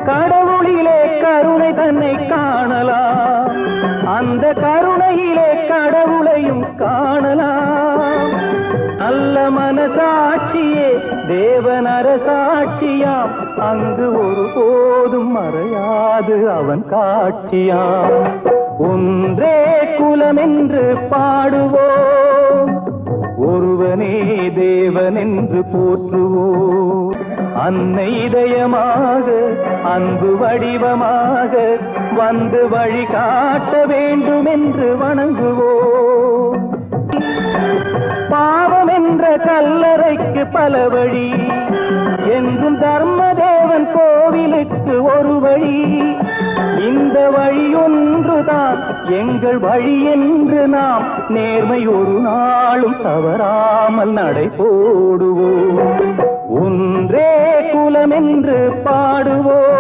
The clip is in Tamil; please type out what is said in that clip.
கடவுளிலே கருணை தன்னை காணலாம், அந்த கருணையிலே கடவுளையும் காணலாம். நல்ல மனசாட்சியே தேவன் அரசாட்சியாம், அங்கு ஒருபோதும் மறையாது அவன் காட்சியாம். ஒன்றே குலம் என்று பாடுவோம், ஒருவனே தேவன் என்று போற்றுவோம். அன்னை இதயமாக அன்பு வடிவமாக வந்து வழி காட்ட வேண்டும் என்று வணங்குவோம். பாவம் என்ற கல்லறைக்கு பல வழி, என்றும் தர்மதேவன் கோவிலுக்கு ஒரு வழி. இந்த வழி ஒன்றுதான் எங்கள் வழி என்று நாம் நேர்மை ஒரு நாளும் தவறாமல் நடை போடுவோம். ஒன்றே குலம் என்று பாடுவோம்.